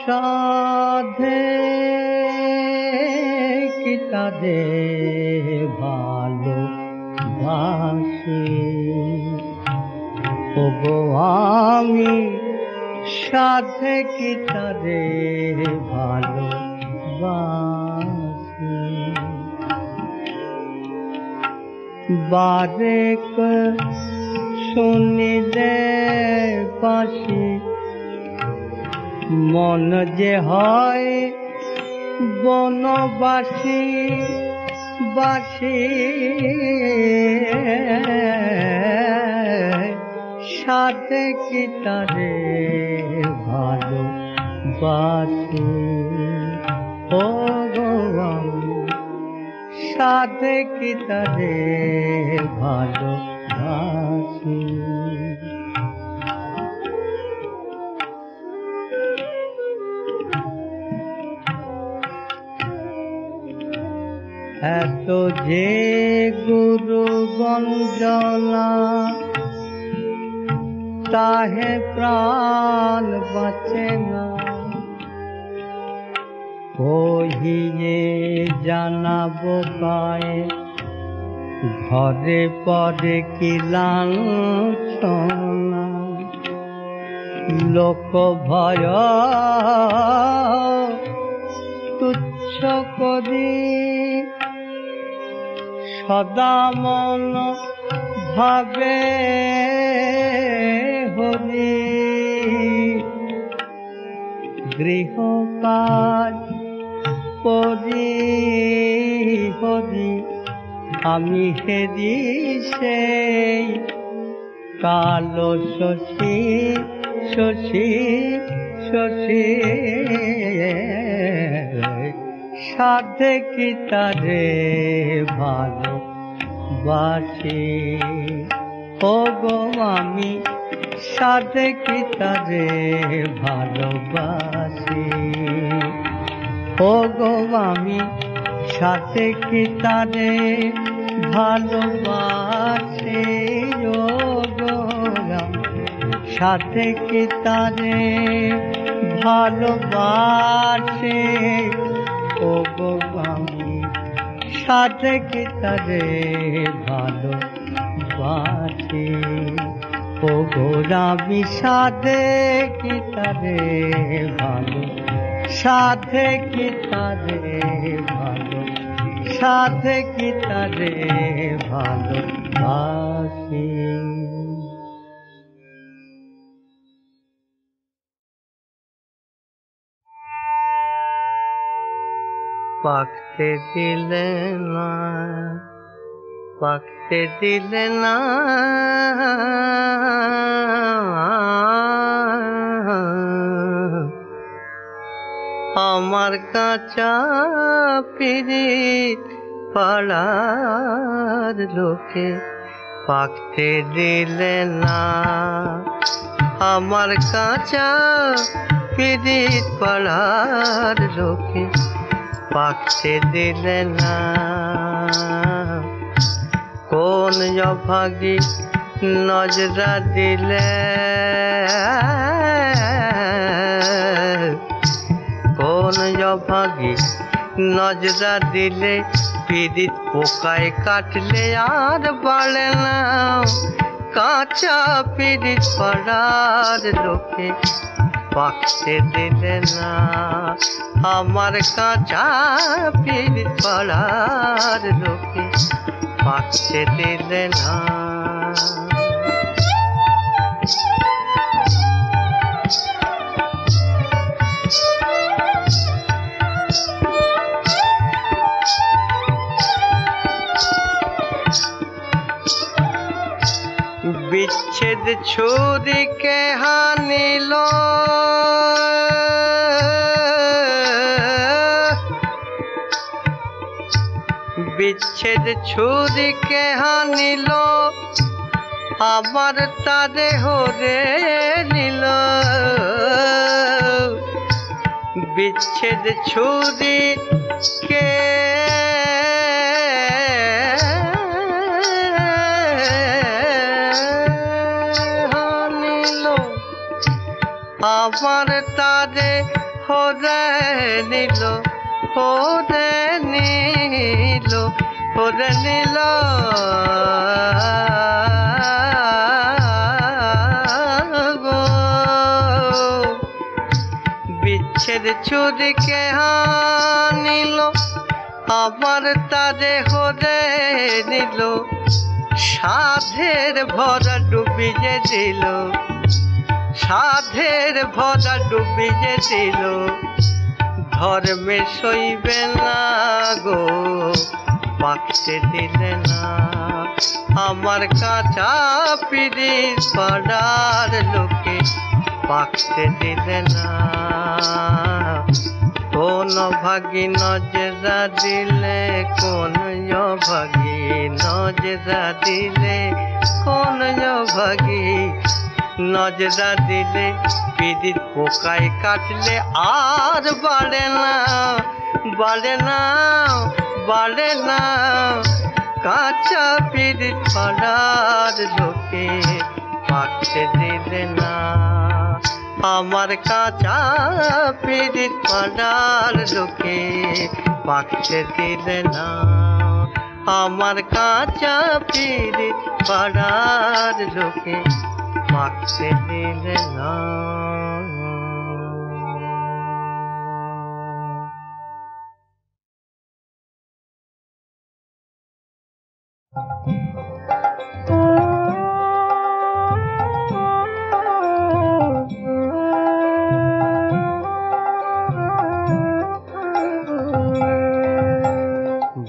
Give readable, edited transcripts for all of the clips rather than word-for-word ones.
সাধে কি তারে ভালোবাসি ওগো আমি সাধে কি তারে ভালোবাসি বারেক শুনিলে বাসি মন যে হয় বনবাসী বাসি সাথে কি তারে ভালোবাসি ও গো আমি সাথে কি তারে ভালোবাসি এত যে গুরু বন্দনা তাহে প্রাণ বাঁচে না কহিয়ে জানাবো পায়ে ঘরে পরে কি লাঞ্ছনা লোক ভয় তুচ্ছ করি সদা মন ভাবে হরি গৃহ কাজ করি হরি আমি হেরি সেই কালো শশী শশী শশী সাধে কি তারে ভালোবাসি ও গো আমি সাধে কি তারে ভালোবাসি ও গো আমি সাথে কি তারে ভালোবাসি ও গো সাথে কি তারে ভালোবাসি ও গো আমি সাথে কি তারে ভালোবাসি ও গো আমি সাথে কি তারে ভালো সাথে কি তারে ভালো সাথে কি তারে ভালোবাসি পাকতে দিলে না পাকতে দিলে না আমার কাঁচা পিরিত পাড়ার লোকে পাকতে দিলে না আমার কাঁচা পিরিত পাড়ার লোকে পাকতে দিলে না কোন অভাগী নজরা দিলে কোন অভাগী নজরা দিলে পিরিত পোকায় কাটলে আর বাড়ে না কাঁচা পিরিত পাড়ার লোকে পাকতে দিলে না আমার কাঁচা পিরিত পাড়ার লোকে পাকতে দিলে না বিচ্ছেদ ছুরিকে হানিল বিচ্ছেদ ছুরিকে হানিল আমার তারে হরে নিল বিচ্ছেদ ছুরিকে আমার তারে হরে নিল, হরে নিল, হরে নিল। বিচ্ছেদ ছুরিকে হানিল, আমার তারে হরে নিল। সাধের ভরা ডুবিয়ে দিল, সাধের ভরা ডুবিয়ে দিল। ধর্মে সইবে না গো, বাঁচতে দিলে না। আমার কাঁচা পিরিত পাড়ার লোকে বাঁচতে দিলে না। কোন ভাগী নজরা দিলে, কোন ভাগী নজরা দিলে, কোন ভাগী নজরা দিলে। পিরিত পোকায় কাটলে আর বাড়ে না, বাড়ে না, বাড়ে না। কাঁচা পিরিত পাড়ার লোকে বাঁচতে দিলে না। আমার কাঁচা পিরিত পাড়ার লোকে বাঁচতে দিলে না। আমার কাঁচা পিরিত পাড়ার লোকে বাঁচতে দিলে না।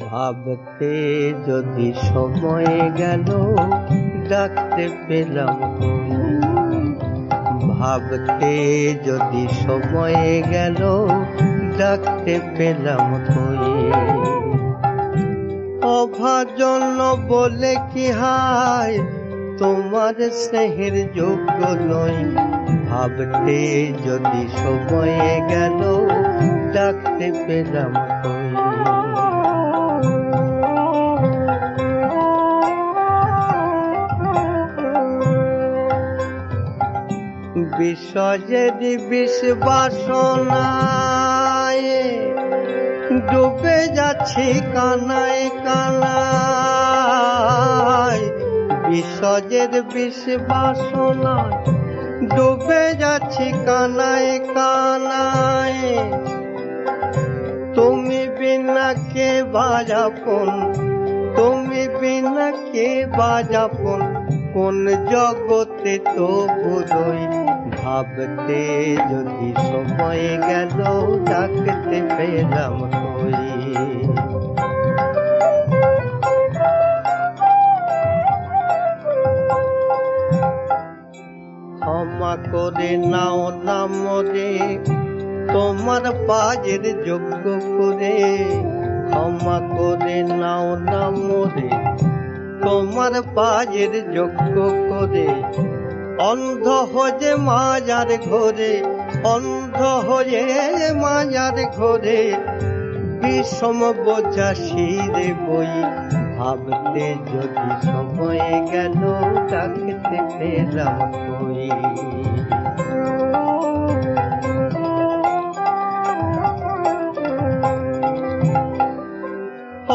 ভাবতে যদি সময় গেল, ডাকতে পেলাম কই। ভাবতে যদি সময় গেল, ডাকতে পেলাম কই। অভাজন বলে কি হায়, তোমার স্নেহের যোগ্য নই। ভাবতে যদি সময় গেল, ডাকতে পেলাম কই। বিষয়ের বিষ বাসনায় ডুবে যাচ্ছি কানায় কানায়। বিষয়ের বিষ বাসনায় ডুবে যাচ্ছি কানায় কানায়। তুমি বিনা কে বাজাপন, তুমি বিনা কে বাজাপন, কোন জগতে তো পুরোই। ভাবতে যদি সময় গেল, ডাকতে পেলাম কই। ক্ষমা করে নাও না মোরে, তোমার পাজের যোগ্য করে। ক্ষমা করে নাও না মোরে, তোমার পাজের যোগ্য করে। অন্ধ হয়ে মাজার ঘরে, অন্ধ হয়ে মাজার ঘরে। বিষম বোঝা শিরে বই। ভাবতে যদি সময় গেল, ডাকতে পেলাম কই।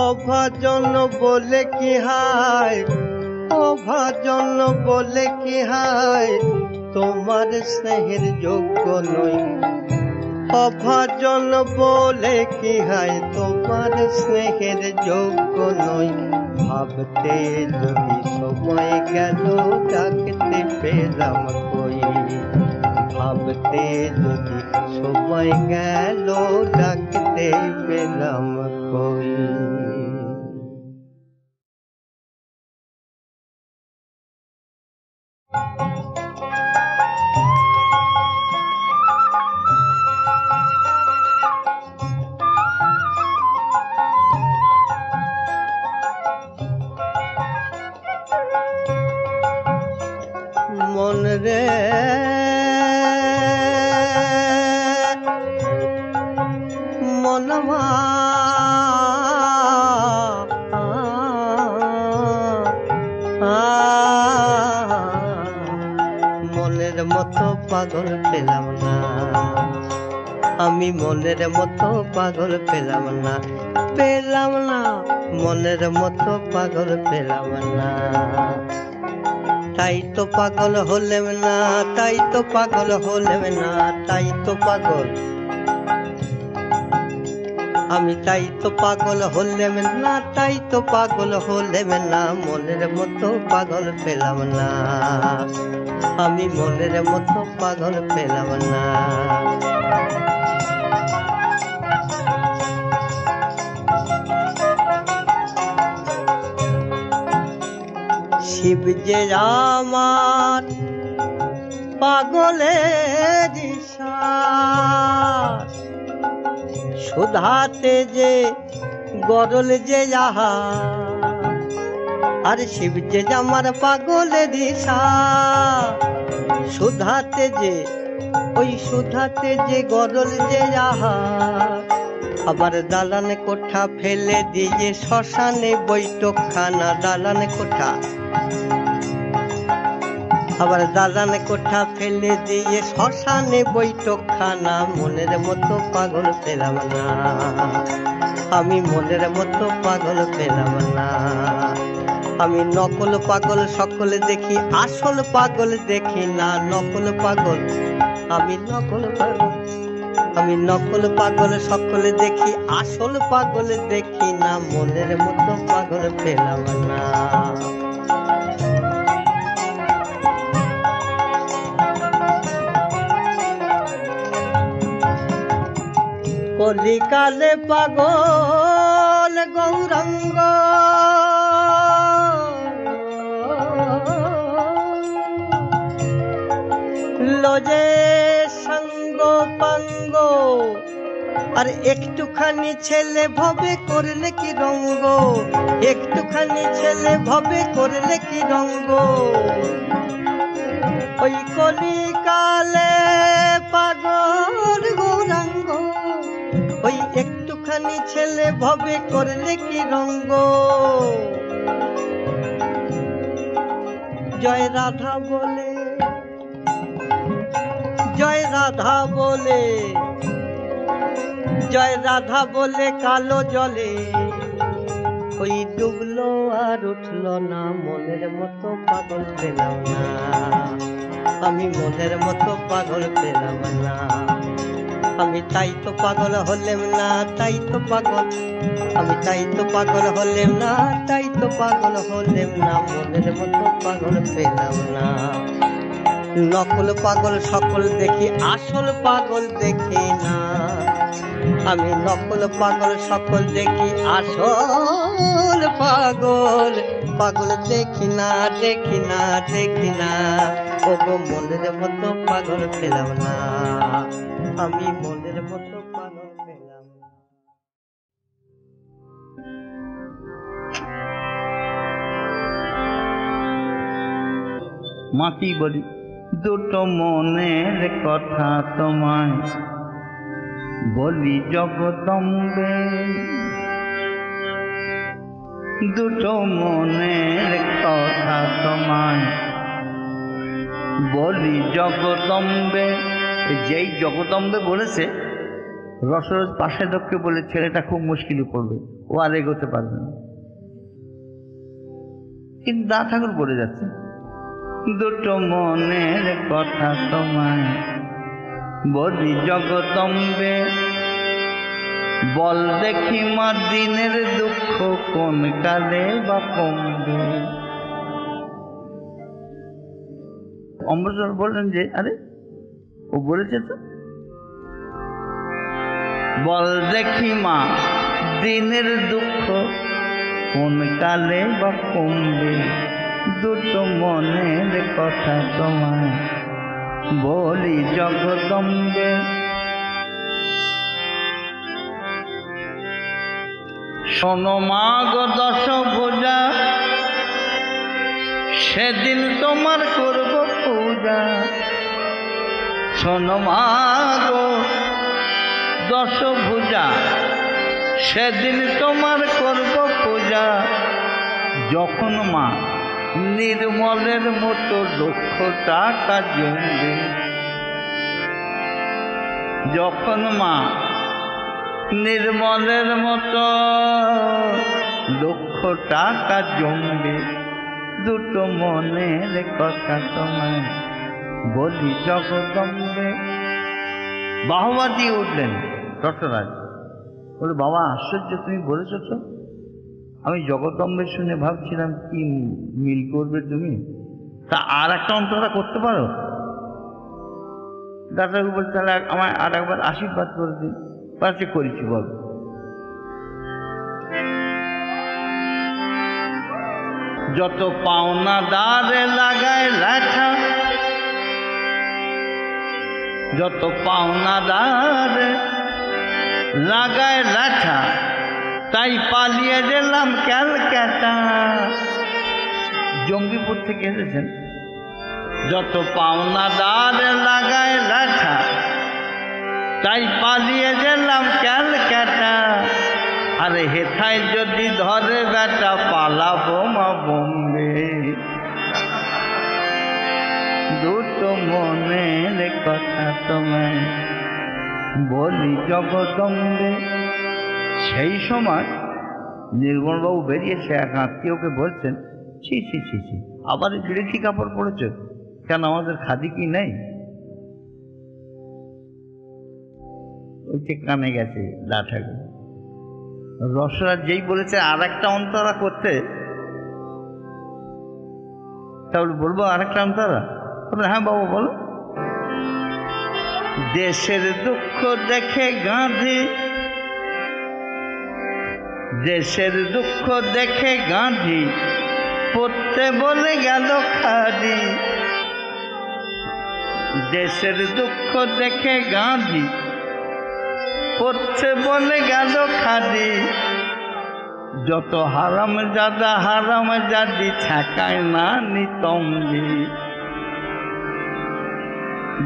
অভাজন বলে কি হায়, অভাজন বলে কি হায়, তোমার স্নেহের যোগ্য নই। অভাজন বলে কি হায়, তোমার স্নেহের যোগ্য নই। ভাবতে যদি সময় গেল, ডাকতে পেলাম কই। ভাবতে যদি সময় গেল, ডাকতে পেলাম কই। মন রে মনমা মনের মতো পাগল পেলাম না, আমি মনের মতো পাগল পেলাম না, পেলাম না, মনের মতো পাগল পেলাম না। তাই তো পাগল হলেম না, তাই তো পাগল হলেম না, তাই তো পাগল, আমি তাই তো পাগল হলেম না, তাই তো পাগল হলেম না, মনের মতো পাগল পেলাম না, আমি মনের মতো পাগল পেলাম না। শিব যে আমার পাগলের সাথ, সুধাতে যে গরল যে যাহা, আর শিব যে আমার পাগলের সাথ, সুধাতে যে ওই সুধাতে যে গরল যে যাহা, আবার দালান কোঠা ফেলে দিয়ে শ্মশানে বৈঠকখানা, দালান কোঠা, আবার দালান কোঠা ফেলে দিয়ে শ্মশানে বৈঠকখানা, মনের মতো পাগল পেলাম না, আমি মনের মতো পাগল পেলাম না। আমি নকল পাগল সকলে দেখি, আসল পাগল দেখি না, নকল পাগল, আমি নকল পাগল, আমি নকল পাগল সকলে দেখি, আসল পাগল দেখি না, মনের মতো পাগল পেলাম না। কলিকালে পাগল গৌরাঙ্গ, লজে সঙ্গ পাঙ্গ, আর একটুখানি ছেলে ভবে করলে কি রঙ্গ, একটুখানি ছেলে ভবে করলে কি রঙ্গ, ওই কলিকালে পাগল গৌরাঙ্গ, ওই একটুখানি ছেলে ভবে করলে কি রঙ্গ। জয় রাধা বলে, জয় রাধা বলে, জয় রাধা বলে কালো জলে, ওই ডুবলো আর উঠলো না, মনের মতো পাগল পেলাম না, আমি মনের মতো পাগল পেলাম না। আমি তাই তো পাগল হলেম না, তাই তো পাগল, আমি তাই তো পাগল হলেম না, তাই তো পাগল হলেম না, মনের মতো পাগল পেলাম না। নকল পাগল সকল দেখি, আসল পাগল দেখি না, আমি নকল পাগল সকল দেখি, আসল পাগল পাগল দেখি না, দেখি না, দেখি না, ওগো মনের মতো পাগল পেলাম না, আমি মনের মতো পাগল পেলাম না। মা কি বলি, দুটো মনের কথা তোমায় বলি জগদম্বে, দুটো মনের কথা তোমায় বলি জগদম্বে। যেই জগদম্বে বলেছে, রসরোজ পাশে লোককে বলে ছেলেটা খুব মুশকিলে পড়বে, ও আর এগোতে পারবে না, কিন্তু দা ঠাকুর বলে যাচ্ছে, দুটো মনের কথা তোমায় বলি জগদম্বে, বল দেখি মা দিনের দুঃখ কোন কালে বা কমবে। অমৃতসর বললেন যে আরে ও বলেছে তো, বল দেখি মা দিনের দুঃখ কোন কালে বা কমবে, দুটো মনের কথা তোমায় বলি জগদম্বে। শোনো মা গো দশভুজা, সেদিন তোমার করব পূজা। শোনো মা গো দশভুজা, সেদিন তোমার করব পূজা। যখন মা নির্মলের মতো লক্ষ টাকা জমবে, যখন মা নির্মলের মতো লক্ষ টাকা জমবে, দুটো মনের কথা তোমায় বলি জগদম্বে। বাহবা দিয়ে উঠলেন রসরাজ, বলে বাবা আশ্চর্য তুমি বলেছ তো, আমি জগদম্বে শুনে ভাবছিলাম কি মিল করবে তুমি, তা আর একটা অন্তরা করতে পারো? দাদাকে বলছে তাহলে আমায় আর একবার আশীর্বাদ করে দিন। পাশে করেছি বল। যত পাওনা দারে লাগায় লাঠা, যত পাওনা দারে লাগায় লাঠা, তাই পালিয়ে গেলাম ক্যালকাটা। জঙ্গিপুর থেকে এসেছেন। যত পাওনা দারে লাগায় লাঠা, তাই পালিয়ে গেলাম ক্যালকাটা। আরে হেথায় যদি ধরে বেটা পালাবো মা বোম্বে। দুটো মনের কথা তোমায় বলি জগদম্বে। সেই সময় নির্মলবাবু বেরিয়েছে, এক আত্মীয়কে বলছেন, ছি ছি ছি ছি, আবার বিড়েছি কাপড় পরেছ কেন, আমাদের খাদি কি নেই? ওইটা কানে গেছে লাঠাকে। রসরাজ যেই বলেছে আর একটা অন্তরা করতে, তাহলে বলবো আর একটা অন্তরা? হ্যাঁ বাবু বলো। দেশের দুঃখ দেখে গাঁধী, দেশের দুঃখ দেখে গাঁধী পড়তে বলে গেল খাদি। দেশের দুঃখ দেখে গাঁধী পড়তে বলে গেল খাদি। যত হারাম জাদি ঠেকায় না নিতম্বি।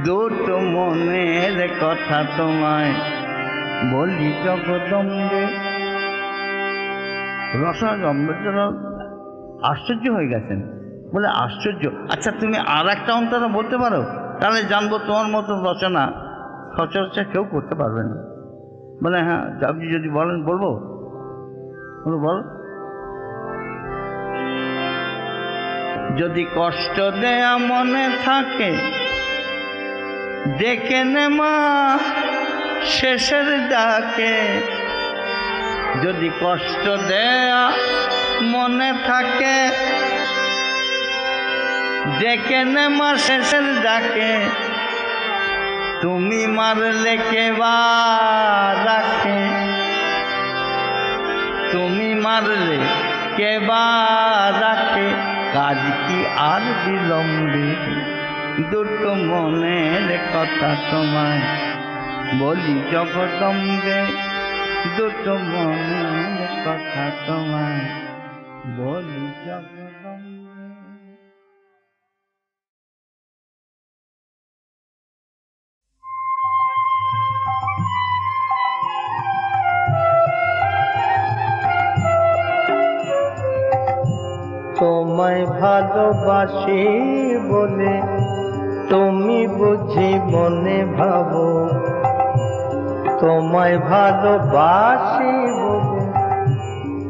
দুটো মনের কথা তোমায় বলি জগদম্বে। রসরাজ আশ্চর্য হয়ে গেছেন, বলে আশ্চর্য, আচ্ছা তুমি আর একটা অন্তরা বলতে পারো, তাহলে জানবো তোমার মতো রচনা সচরাচর কেউ করতে পারবে না। বলে হ্যাঁ আপনি যদি বলেন বলবো। বল। যদি কষ্ট দেয়া মনে থাকে ডেকে নে মা শেষের ডাকে। যদি কষ্ট দেয়া মনে থাকে ডেকে নে মা শেষের ডাকে। তুমি মারলে কে বা রাখে, তুমি মারলে কে বা রাখে, কাজ কি আর বিলম্বে। দুটো মনের কথা তোমায় বলি জগদম্বে। দুটো মনের কথা তোমায় বলি জগদম্বে। তোমায় ভালোবাসি বলে তুমি বুঝি মনে ভাবো। তোমায় ভালোবাসি বলে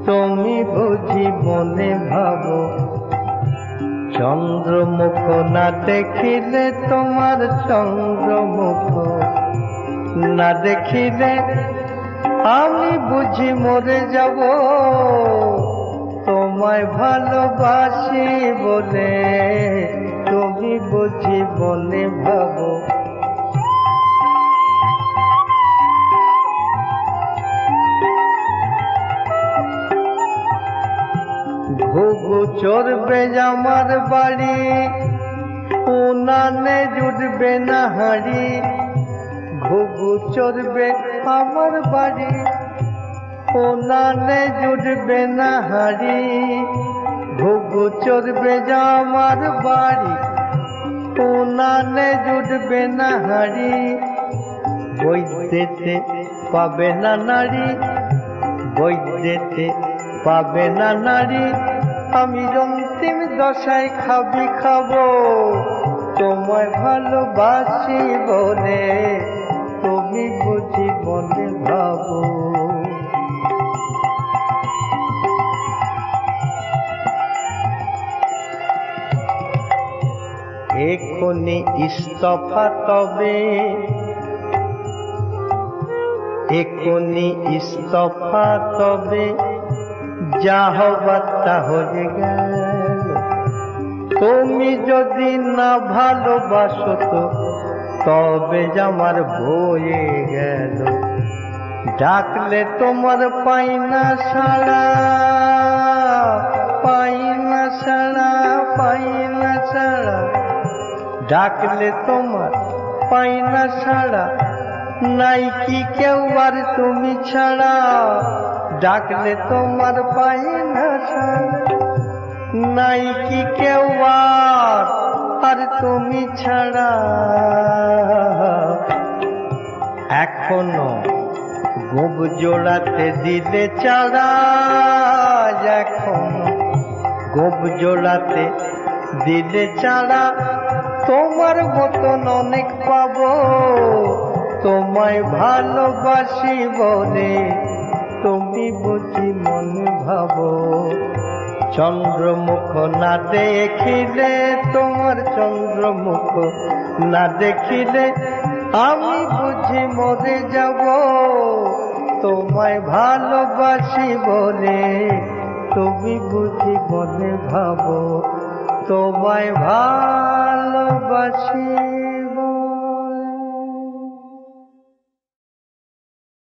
তুমি বুঝি মনে ভাবো। চন্দ্রমুখ না দেখিলে তোমার চন্দ্রমুখ না দেখিলে আমি বুঝি মরে যাব। তোমায় ভালোবাসি বলে তুমি বুঝি মনে ভাবো। ঘুঘু চড়বে আমার বাড়ি, উনানে জুটবে না হাড়ি। ঘুঘু চড়বে আমার বাড়ি, উনানে জুটবে না হাড়ি। ঘুঘু চড়বে আমার বাড়ি, উনানে জুটবে না হাড়ি। বৈদ্যেতে পাবে না নারী, বৈদ্যেতে পাবে না নারী। আমি অন্তিম দশায় খাবি খাবো। তোমায় ভালোবাসি বলে তুমি এখনি ইস্তফা তবে, এখনি ইস্তফা তবে, যা হবার তা হয়ে গেল। তুমি যদি না ভালোবাসো তো তবে আমার বয়ে গেল। ডাকলে তোমার পাই না সাড়া, পাই না সাড়া, পাই না সাড়া। ডাকলে তোমার পাই না সাড়া, নাই কি কেউ আর তুমি ছাড়া। ডাকলে তোমার পাই না সাড়া, নাই কি কেউ আর তুমি ছাড়া। এখনো গোপ জোড়াতে দিলে চারা, এখনো গোপ জোড়াতে দিলে চারা। তোমার মতন অনেক পাবো, তোমায় ভালোবাসি বলে তুমি বুঝি মনে ভাবো। চন্দ্রমুখ না দেখিলে, তোমার চন্দ্রমুখ না দেখিলে আমি বুঝি মরে যাব। তোমায় ভালোবাসি বলে তুমি বুঝি মনে ভাবো, তোমায় ভালোবাসি।